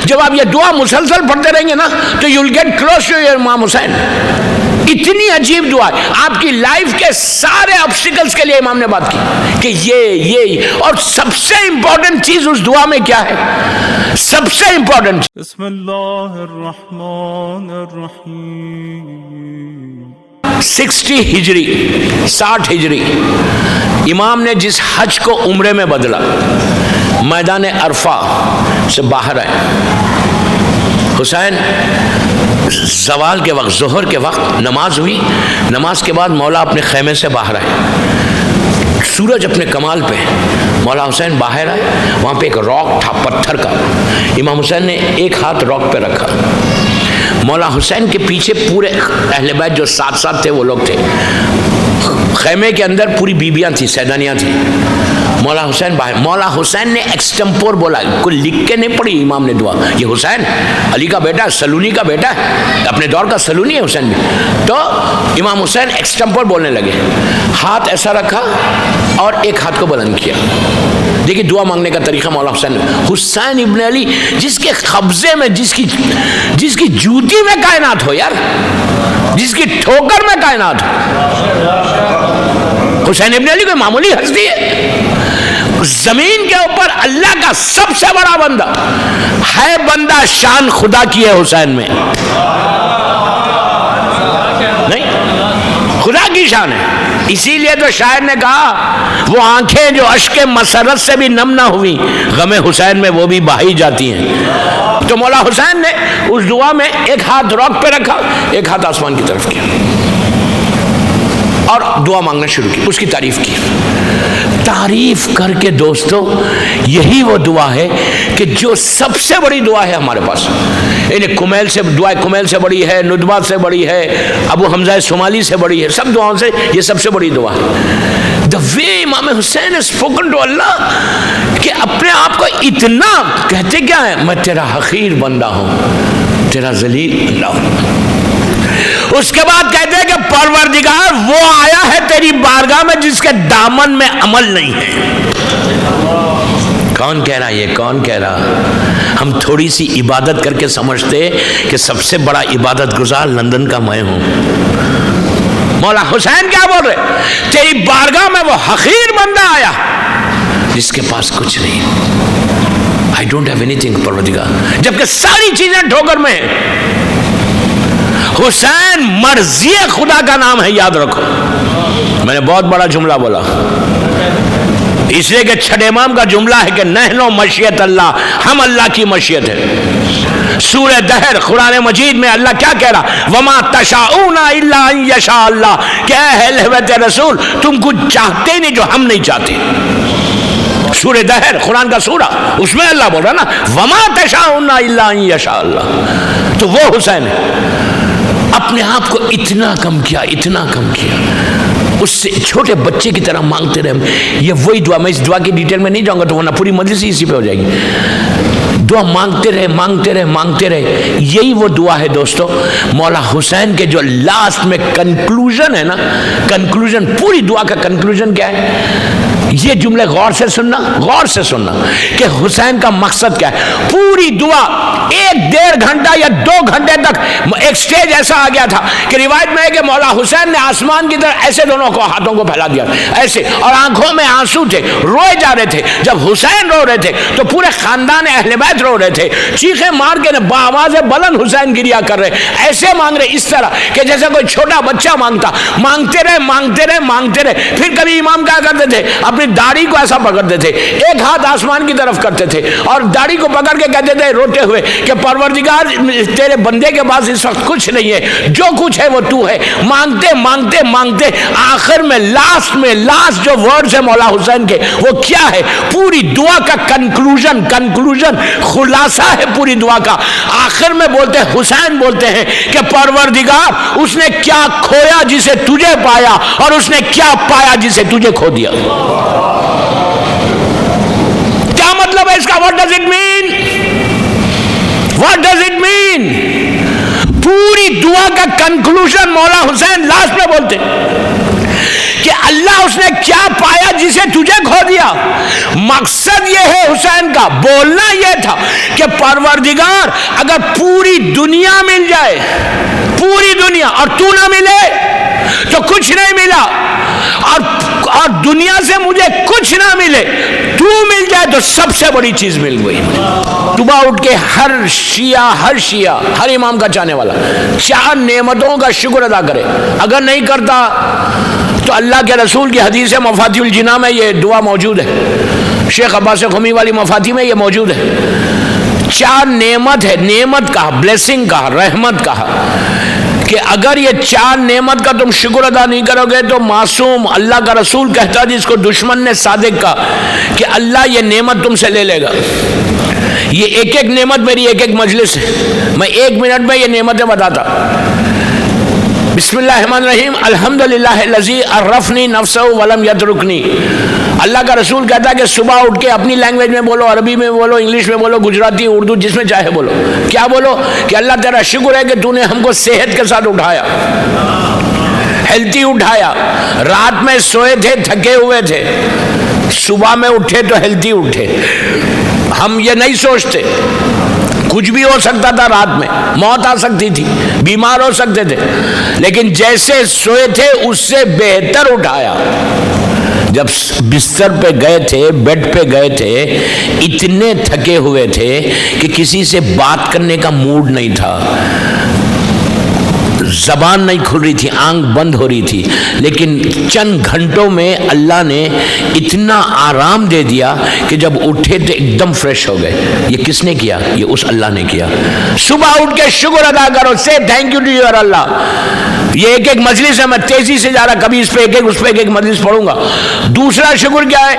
جب آپ یہ دعا مسلسل پڑھتے رہیں گے نا تو you will get close to your Imam Hussain. اتنی عجیب دعا ہے. آپ کی لائف کے سارے آبسٹیکلز کے لیے امام نے بات کی کہ یہ اور سب سے امپورٹنٹ چیز اس دعا میں کیا ہے؟ سب سے امپورٹنٹ بسم اللہ الرحمن الرحیم. 60 ہجری 60 ہجری امام نے جس حج کو عمرے میں بدلا، میدان عرفہ سے باہر آئے. حسین زوال کے وقت، ظہر کے وقت نماز ہوئی، نماز کے بعد مولا اپنے خیمے سے باہر آئے، سورج اپنے کمال پہ، مولا حسین باہر آئے. وہاں پہ ایک راک تھا پتھر کا، امام حسین نے ایک ہاتھ راک پہ رکھا. مولا حسین کے پیچھے پورے اہل بیت جو ساتھ ساتھ تھے وہ لوگ تھے. خیمے کے اندر پوری بیبیاں تھیں، سیدانیاں تھیں. مولا حسین باہر. مولا حسین نے ایکسٹمپور بولا، کوئی لکھ کے نہیں پڑھی امام نے دعا. یہ حسین علی کا بیٹا ہے، سلونی کا بیٹا ہے، اپنے دور کا سلونی ہے حسین بھی. تو امام حسین ایکسٹمپور بولنے لگے، ہاتھ ایسا رکھا اور ایک ہاتھ کو بلند کیا. دیکھیے دعا مانگنے کا طریقہ مولا حسین نے. حسین ابن علی جس کے قبضے میں، جس کی جوتی میں کائنات ہو یار، جس کی ٹھوکر میں کائنات ہو. حسین ابن علی کوئی معمولی ہستی ہے؟ زمین کے اوپر اللہ کا سب سے بڑا بندہ ہے. بندہ شان خدا کی ہے حسین میں، نہیں خدا کی شان ہے. اسی لیے تو شاعر نے کہا وہ آنکھیں جو اشک مسرت سے بھی نم نہ ہوئی، غم حسین میں وہ بھی بہائی جاتی ہیں. تو مولا حسین نے اس دعا میں ایک ہاتھ راک پہ رکھا، ایک ہاتھ آسمان کی طرف کیا اور دعا مانگنا شروع کی، اس کی تعریف کی. تعریف کر کے دوستو یہی وہ دعا ہے کہ جو سب سے بڑی دعا ہے ہمارے پاس. انہیں کمیل سے دعا، کمیل سے بڑی ہے، ندبہ سے بڑی ہے، ابو حمزہ شمالی سے بڑی ہے، سب دعاؤں سے یہ سب سے بڑی دعا ہے. The way امام حسین has spoken to اللہ کہ اپنے آپ کو اتنا کہتے کیا ہے، میں تیرا حقیر بندہ ہوں، تیرا ذلیل بندہ ہوں. اس کے بعد کہتے ہیں کہ پروردگار وہ آیا ہے تیری بارگاہ میں جس کے دامن میں عمل نہیں ہے. کون کہہ رہا یہ؟ کون کہہ رہا؟ ہم تھوڑی سی عبادت کر کے سمجھتے کہ سب سے بڑا عبادت گزار لندن کا میں ہوں. مولا حسین کیا بول رہے؟ تیری بارگاہ میں وہ حقیر بندہ آیا جس کے پاس کچھ نہیں. I don't have anything پروردگار، جبکہ ساری چیزیں ٹھوکر میں ہیں. حسین مرضی خدا کا نام ہے، یاد رکھو. میں نے بہت بڑا جملہ بولا اس لیے کہ چھٹے امام کا جملہ ہے کہ نحنو مشیت اللہ، ہم اللہ کی مشیت ہے. سورہ دہر قرآن مجید میں اللہ کیا کہہ رہا؟ وما تشاؤون الا ان یشاء اللہ، کہ اے اہل بیت رسول تم کچھ چاہتے نہیں جو ہم نہیں چاہتے. سورہ دہر قرآن کا سورہ، اس میں اللہ بول رہا نا وما تشاؤون الا ان یشاء اللہ. تو وہ حسین ہے، اپنے آپ کو اتنا کم کیا، اتنا کم کیا، اس سے چھوٹے بچے کی طرح مانگتے رہے. یہ وہی دعا، میں اس دعا کی ڈیٹیل میں نہیں جاؤں گا تو ورنہ پوری مجلس ہی اسی پہ ہو جائے گی. دعا مانگتے رہے، مانگتے رہے، مانگتے رہے. یہی وہ دعا ہے دوستو مولا حسین کے جو لاسٹ میں کنکلوژن ہے نا. کنکلوژن، پوری دعا کا کنکلوژن کیا ہے؟ یہ جملے غور سے سننا، غور سے سننا کہ حسین کا مقصد کیا ہے. پوری دعا 1-1.5 گھنٹہ یا 2 گھنٹے تک. ایک سٹیج ایسا آ گیا تھا کہ روایت میں ہے کہ مولا حسین نے آسمان کی طرف ایسے دونوں کو ہاتھوں کو پھیلا دیا ایسے، اور آنکھوں میں آنسو تھے، روئے جا رہے تھے. جب حسین رو رہے تھے تو پورے خاندان اہل بیت رو رہے تھے، چیخیں مار کے بآواز بلند حسین گریا کر رہے، ایسے مانگ رہے اس طرح کہ جیسے کوئی چھوٹا بچہ مانگتا. مانگتے رہے، مانگتے رہے، مانگتے رہے. پھر کبھی امام کیا کرتے تھے؟ اپنی داڑھی کو ایسا پکڑتے تھے، ایک ہاتھ آسمان کی طرف کرتے تھے اور داڑھی کو پکڑ کے کہتے تھے روتے ہوئے کہ پروردگار تیرے بندے کے پاس اس وقت کچھ نہیں ہے، جو کچھ ہے وہ تو ہے. مانگتے مانگتے مانگتے آخر میں لاسٹ جو ورڈز ہے مولا حسین کے وہ کیا ہے؟ پوری دعا کا کنکلوژن خلاصہ ہے پوری دعا کا. آخر میں بولتے حسین بولتے ہیں کہ پروردگار اس نے کیا کھویا جسے تجھے پایا، اور اس نے کیا پایا جسے تجھے کھو دیا. کیا مطلب ہے اس کا؟ What does it mean? What does it mean? پوری دعا کا کنکلوژن مولا حسین لاسٹ میں بولتے کہ اللہ اس نے کیا پایا جسے تجھے کھو دیا؟ مقصد یہ ہے حسین کا، بولنا یہ تھا کہ پروردگار اگر پوری دنیا مل جائے، پوری دنیا، اور تو نہ ملے تو کچھ نہیں ملا، اور دنیا سے مجھے کچھ نہ ملے، تو مل جائے تو سب سے بڑی چیز مل گئی۔ صبح اٹھ کے ہر شیعہ، ہر امام کا چاہنے والا 4 نعمتوں کا شکر ادا کرے، اگر نہیں کرتا تو اللہ کے رسول کی حدیث مفاتیح الجناں میں یہ دعا موجود ہے، شیخ عباس قمی والی مفاتیح میں یہ موجود ہے۔ 4 نعمت ہے، نعمت کہا، بلیسنگ کہا، رحمت کہا، کہ اگر یہ 4 نعمت کا تم شکر ادا نہیں کرو گے تو معصوم اللہ کا رسول کہتا جس کو دشمن نے صادق کہا کہ اللہ یہ نعمت تم سے لے لے گا۔ یہ ایک ایک نعمت میری ایک ایک مجلس ہے، میں 1 منٹ میں یہ نعمتیں بتاتا۔ بسم اللہ الرحمن الرحیم، الحمدللہ الذی عرفنی نفسہ ولم یترکنی۔ اللہ کا رسول کہتا ہے کہ صبح اٹھ کے اپنی لینگویج میں بولو، عربی میں بولو، انگلش میں بولو، گجراتی، اردو، جس میں چاہے بولو۔ کیا بولو؟ کہ اللہ تیرا شکر ہے کہ تو نے ہم کو صحت کے ساتھ اٹھایا، ہیلتھی اٹھایا، رات میں سوئے تھے، تھکے ہوئے تھے، صبح میں اٹھے تو ہیلتھی اٹھے۔ ہم یہ نہیں سوچتے، کچھ بھی ہو سکتا تھا، رات میں موت آ سکتی تھی، بیمار ہو سکتے تھے، لیکن جیسے سوئے تھے اس سے بہتر اٹھایا۔ جب بستر پہ گئے تھے، بیڈ پہ گئے تھے، اتنے تھکے ہوئے تھے کہ کسی سے بات کرنے کا موڈ نہیں تھا، زبان نہیں کھل رہی تھی، آنکھ بند ہو رہی تھی، لیکن چند گھنٹوں میں اللہ نے اتنا آرام دے دیا کہ جب اٹھے تو ایک دم فریش ہو گئے۔ یہ کس نے کیا؟ یہ اس اللہ نے کیا۔ صبح اٹھ کے شکر ادا کرو، سے تھینک یو ٹو یور اللہ۔ یہ ایک ایک مجلس ہے، میں تیزی سے جا رہا، کبھی اس پہ اس پہ ایک مجلس پڑھوں گا۔ دوسرا شکر کیا ہے؟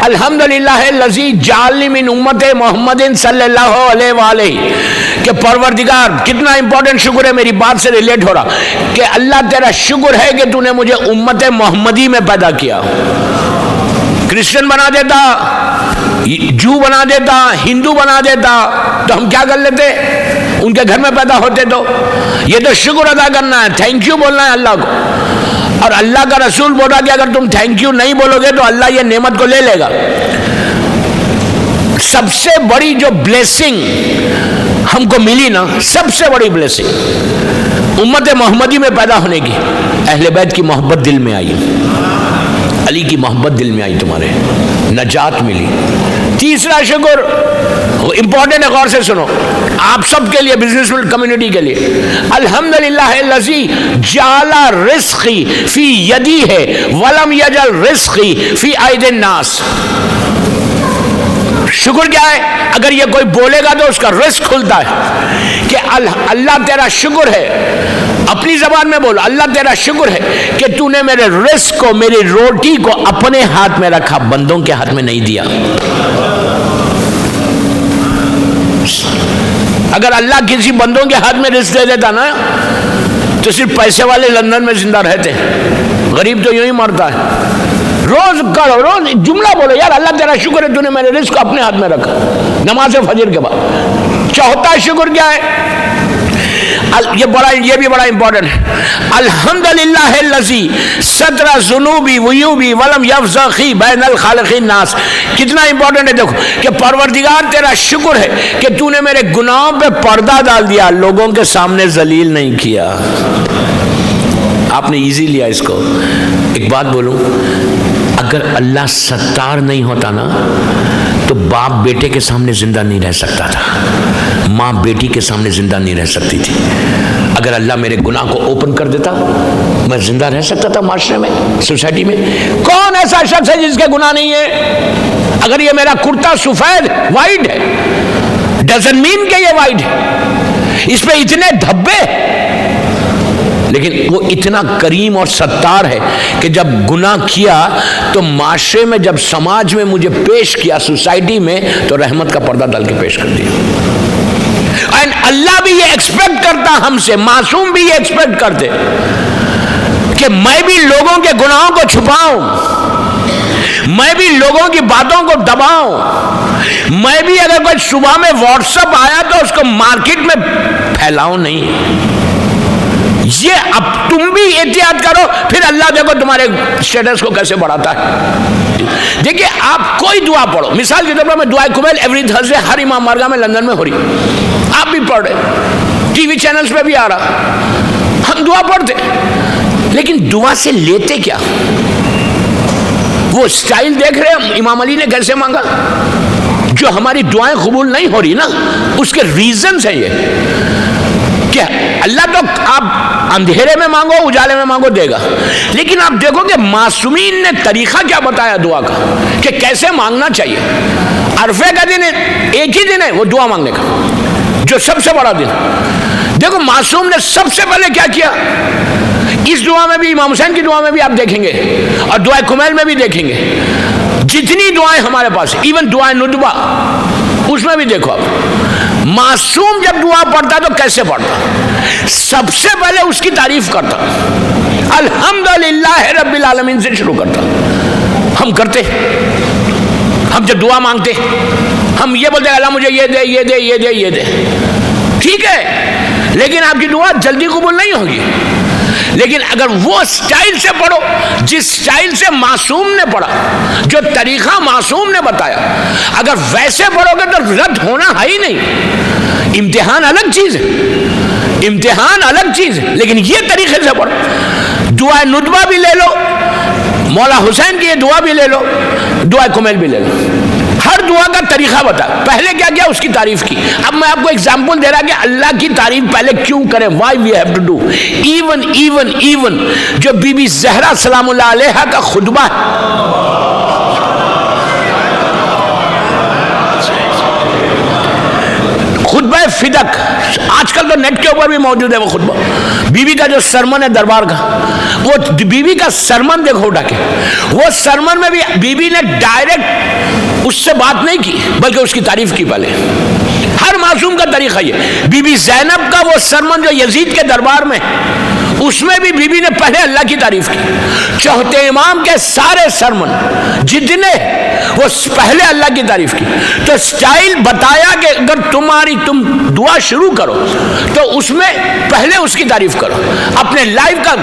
الحمدللہ الذی جعلنی من امت محمد صلی اللہ علیہ وآلہ، کہ پروردگار، کتنا امپورٹنٹ شکر ہے، میری بات سے ریلیٹ ہو رہا، کہ اللہ تیرا شکر ہے کہ تو نے مجھے امت محمدی میں پیدا کیا۔ کرسچن بنا دیتا، جو بنا دیتا، ہندو بنا دیتا تو ہم کیا کر لیتے؟ ان کے گھر میں پیدا ہوتے تو۔ یہ تو شکر ادا کرنا ہے، تھینک یو بولنا ہے اللہ کو۔ اور اللہ کا رسول بولا کہ اگر تم تھینک یو نہیں بولو گے تو اللہ یہ نعمت کو لے لے گا۔ سب سے بڑی جو بلیسنگ ہم کو ملی نا، سب سے بڑی بلیسنگ امت محمدی میں پیدا ہونے کی، اہل بیت کی محبت دل میں آئی، علی کی محبت دل میں آئی، تمہارے نجات ملی۔ تیسرا شکر امپورٹنٹ ہے، غور سے سنو، آپ سب کے لیے، بزنس کمیونٹی کے لیے، الحمدللہ الذی جعل رزقی فی یدی ہے ولم یجعل رزقی فی ایدی الناس۔ شکر کیا ہے؟ اگر یہ کوئی بولے گا تو اس کا رزق کھلتا ہے، کہ اللہ تیرا شکر ہے، اپنی زبان میں بولو، اللہ تیرا شکر ہے کہ تو نے میرے رزق کو، میری روٹی کو اپنے ہاتھ میں رکھا، بندوں کے ہاتھ میں نہیں دیا۔ اگر اللہ کسی بندوں کے ہاتھ میں رزق دے دیتا نا تو صرف پیسے والے لندن میں زندہ رہتے، غریب تو یوں ہی مرتا ہے۔ روز کرو، روز جملہ بولو، یار اللہ تیرا شکر ہے تو نے میرے رزق کو اپنے ہاتھ میں رکھا، نماز فجر کے بعد۔ چوتھا شکر کیا ہے؟ یہ بھی بڑا امپورٹنٹ ہے، الحمدللہ الذی ستر ذنوبی ویوبی ولم یفضحی بین الخالق الناس۔ کتنا امپورٹنٹ ہے، دیکھو کہ پروردگار تیرا شکر ہے کہ تو نے میرے گناہوں پہ پردہ ڈال دیا، لوگوں کے سامنے ذلیل نہیں کیا۔ آپ نے ایزی لیا اس کو۔ ایک بات بولوں، اگر اللہ ستار نہیں ہوتا نا تو باپ بیٹے کے سامنے زندہ نہیں رہ سکتا تھا، ماں بیٹی کے سامنے زندہ نہیں رہ سکتی تھی۔ اگر اللہ میرے گناہ کو اوپن کر دیتا، میں زندہ رہ سکتا تھا معاشرے میں، سوسائٹی میں۔ کون ایسا شخص ہے جس کے گناہ نہیں ہے؟ اگر یہ میرا کرتا سفید وائٹ ہے، ڈزنٹ مین کہ یہ وائٹ ہے، اس پہ اتنے دھبے، لیکن وہ اتنا کریم اور ستار ہے کہ جب گناہ کیا تو معاشرے میں، جب سماج میں مجھے پیش کیا، سوسائٹی میں، تو رحمت کا پردہ ڈال کے پیش کر دیا۔ اور اللہ بھی یہ ایکسپیکٹ کرتا ہم سے، معصوم بھی یہ ایکسپیکٹ کرتے کہ میں بھی لوگوں کے گناہوں کو چھپاؤں، میں بھی لوگوں کی باتوں کو دباؤں، میں بھی اگر کوئی صبح میں واٹس ایپ آیا تو اس کو مارکیٹ میں پھیلاؤں نہیں، یہ اب تم بھی احتیاط کرو، پھر اللہ دیکھو تمہارے اسٹیٹس کو کیسے بڑھاتا ہے۔ دیکھیے آپ کوئی دعا پڑھو، مثال کے طور پر میں دعائے کمیل ایوری تھرسڈے ہر امام بارگاہ میں لندن میں ہو رہی، آپ بھی پڑھ رہے، ٹی وی چینلز پہ بھی آ رہا، ہم دعا پڑھتے، لیکن دعا سے لیتے کیا؟ وہ سٹائل دیکھ رہے ہیں امام علی نے کیسے مانگا؟ جو ہماری دعائیں قبول نہیں ہو رہی نا، اس کے ریزنز ہیں یہ کہ اللہ تو آپ اندھیرے میں مانگو اجالے میں مانگو دے گا، لیکن آپ دیکھو کہ معصومین نے طریقہ کیا بتایا دعا کا کہ کیسے مانگنا چاہیے۔ عرفے کا دن ایک ہی دن ہے وہ دعا مانگنے کا، جو سب سے بڑا دن۔ دیکھو معصوم نے سب سے پہلے کیا کیا، اس دعا میں بھی، امام حسین کی دعا میں بھی آپ دیکھیں گے اور دعائے کمیل میں بھی دیکھیں گے، جتنی دعائیں ہمارے پاس، ایون دعائے ندبہ اس میں بھی دیکھو آپ، معصوم جب دعا پڑھتا تو کیسے پڑھتا؟ سب سے پہلے اس کی تعریف کرتا، الحمدللہ رب العالمین سے شروع کرتا۔ ہم کرتے، ہم جب دعا مانگتے ہم یہ بولتے ہیں اللہ مجھے یہ دے یہ دے یہ دے یہ دے، ٹھیک ہے، لیکن آپ کی دعا جلدی قبول نہیں ہوگی۔ لیکن اگر وہ سٹائل سے پڑھو جس سٹائل سے معصوم نے پڑھا، جو طریقہ معصوم نے بتایا، اگر ویسے پڑھو گے تو رد ہونا ہے ہی نہیں۔ امتحان الگ چیز ہے، امتحان الگ چیز ہے، لیکن یہ طریقے سے پڑھو۔ دعائے ندبہ بھی لے لو، مولا حسین کی یہ دعا بھی لے لو، دعائے کمیل بھی لے لو، ہر دعا کا طریقہ بتا۔ پہلے کیا کیا، اس کی تعریف کی۔ اب میں آپ کو ایگزامپل دے رہا کہ اللہ کی تعریف پہلے کیوں کریں، why we have to do. Even جو بی بی زہرا سلام اللہ علیہا کا خطبہ ہے، خطبہ فدق، آج کل تو نیٹ کے اوپر بھی موجود ہے وہ خطبہ، بی بی کا جو سرمن ہے دربار کا، وہ بی بی کا سرمن دیکھو اٹھا کے، وہ سرمن میں بھی بی بی نے ڈائریکٹ اس سے بات نہیں کی بلکہ اس کی تعریف کی پہلے۔ ہر معصوم کا طریقہ یہ۔ بی بی زینب کا وہ سرمن جو یزید کے دربار میں، اس میں بھی بی بی نے پہلے اللہ کی تعریف کی۔ چوتھے امام کے سارے سرمن جتنے، وہ پہلے اللہ کی تعریف کی۔ تو سٹائل بتایا کہ اگر تم دعا شروع کرو تو اس میں پہلے اس کی تعریف کرو، اپنے لائف کا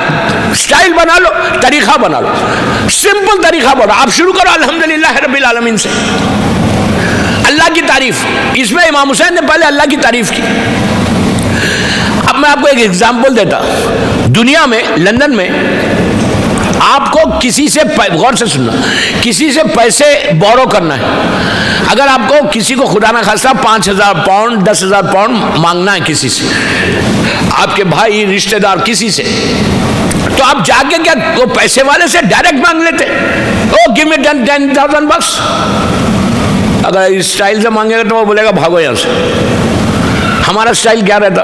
سٹائل بنا لو، طریقہ بنا لو، سمپل طریقہ بنا۔ آپ شروع کرو الحمدللہ رب العالمین سے، اللہ کی تعریف۔ اس میں امام حسین نے پہلے اللہ کی تعریف کی۔ اب میں آپ کو ایک ایگزامپل دیتا، دنیا میں لندن میں آپ کو کسی سے، غور سے سننا، کسی سے پیسے بورو کرنا ہے، اگر آپ کو کسی کو خدا نہ خواستہ 5,000 پاؤنڈ 10,000 پاؤنڈ مانگنا ہے کسی سے، آپ کے بھائی رشتہ دار کسی سے، تو آپ جا کے کیا وہ پیسے والے سے ڈائریکٹ مانگ لیتے، او گیو می 10,000 bucks۔ اگر اس سٹائل سے مانگے گا تو وہ بولے گا بھاگو یہاں سے۔ ہمارا سٹائل کیا رہتا،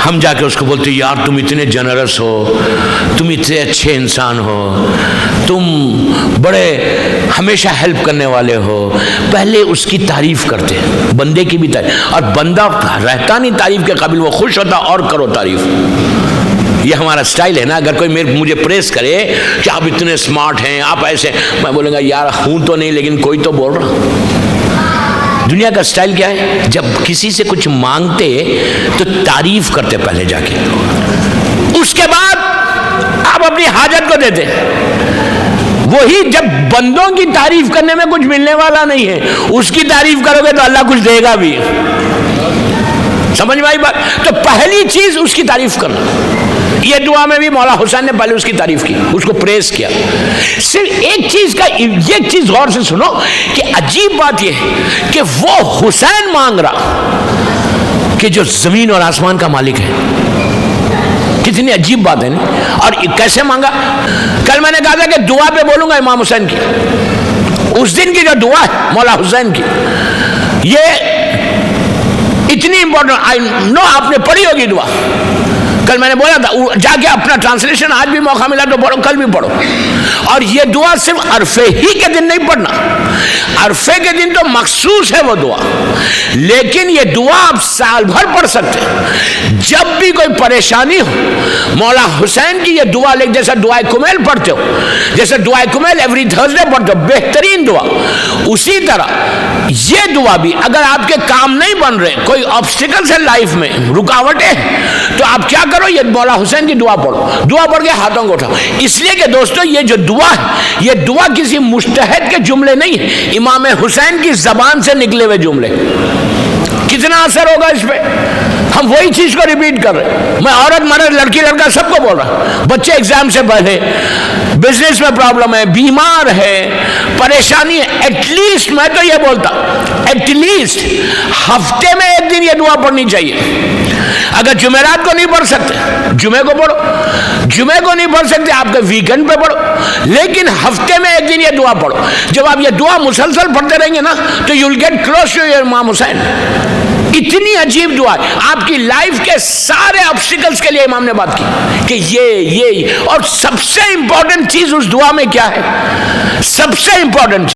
ہم جا کے اس کو بولتے یار تم اتنے جنرس ہو، تم اتنے اچھے انسان ہو، تم بڑے ہمیشہ ہیلپ کرنے والے ہو۔ پہلے اس کی تعریف کرتے، بندے کی بھی تعریف، اور بندہ رہتا نہیں تعریف کے قابل، وہ خوش ہوتا اور کرو تعریف۔ یہ ہمارا سٹائل ہے نا۔ اگر کوئی مجھے پریس کرے کہ آپ اتنے سمارٹ ہیں، آپ ایسے، میں بولوں گا یار ہوں تو نہیں لیکن کوئی تو بول رہا۔ دنیا کا سٹائل کیا ہے، جب کسی سے کچھ مانگتے تو تعریف کرتے پہلے جا کے، اس کے بعد آپ اپنی حاجت کو دیتے۔ وہی جب بندوں کی تعریف کرنے میں کچھ ملنے والا نہیں ہے، اس کی تعریف کرو گے تو اللہ کچھ دے گا بھی۔ سمجھ میں آئی بات؟ تو پہلی چیز اس کی تعریف کرنا۔ یہ دعا میں بھی مولا حسین نے پہلے اس کی تعریف کی، اس کو پریز کیا۔ صرف ایک چیز کا، یہ چیز غور سے سنو کہ عجیب بات یہ ہے کہ وہ حسین مانگ رہا کہ جو زمین اور آسمان کا مالک ہے۔ کتنی عجیب بات ہے نا۔ اور کیسے مانگا؟ کل میں نے کہا تھا کہ دعا پہ بولوں گا امام حسین کی، اس دن کی جو دعا ہے مولا حسین کی، یہ اتنی امپورٹنٹ، آئی نو آپ نے پڑھی ہوگی دعا، کل میں نے بولا تھا جا کے اپنا ٹرانسلیشن آج بھی موقع ملا تو پڑھو، کل بھی پڑھو۔ اور یہ دعا صرف عرفے ہی کے دن نہیں پڑھنا، عرفے کے دن تو مخصوص ہے وہ دعا، لیکن یہ دعا آپ سال بھر پڑھ سکتے ہیں۔ جب بھی کوئی پریشانی ہو، مولا حسین کی یہ دعا لکھ، جیسے دعائے کمیل پڑھتے ہو، جیسے دعائے کمیل ایوری تھرسڈے پڑھتے ہو، بہترین دعا، اسی طرح یہ دعا بھی اگر آپ کے کام نہیں بن رہے، کوئی آبسٹیکلز ہے لائف میں، رکاوٹیں، تو آپ کیا کرو، کرو یہ مولا حسین کی دعا پڑھو، دعا پڑھ کے ہاتھوں کو اٹھاؤ، اس لیے کہ دوستو یہ جو دعا ہے یہ دعا کسی مجتہد کے جملے نہیں ہے، امام حسین کی زبان سے نکلے ہوئے جملے۔ کتنا اثر ہوگا اس پہ؟ ہم وہی چیز کو ریپیٹ کر رہے ہیں۔ میں عورت مرد لڑکی لڑکا سب کو بول رہا ہوں، بچے ایگزام سے پہلے، بزنس میں پرابلم ہے، بیمار ہے، پریشانی ہے، ایٹ لیسٹ میں تو یہ بولتا ایٹ لیسٹ ہفتے میں ایک دن یہ دعا پڑھنی چاہیے۔ اگر جمعرات کو نہیں پڑھ سکتے جمعے کو پڑھو، جمعے کو نہیں پڑھ سکتے آپ کے ویکنڈ پہ پڑھو، لیکن ہفتے میں ایک دن یہ دعا پڑھو۔ جب آپ یہ دعا مسلسل پڑھتے رہیں گے نا تو you will get close to your Imam Hussain. اتنی عجیب دعا ہے، آپ کی لائف کے سارے آبسٹیکلز کے لیے امام نے بات کی کہ یہ اور سب سے امپورٹنٹ چیز اس دعا میں کیا ہے؟ سب سے امپورٹنٹ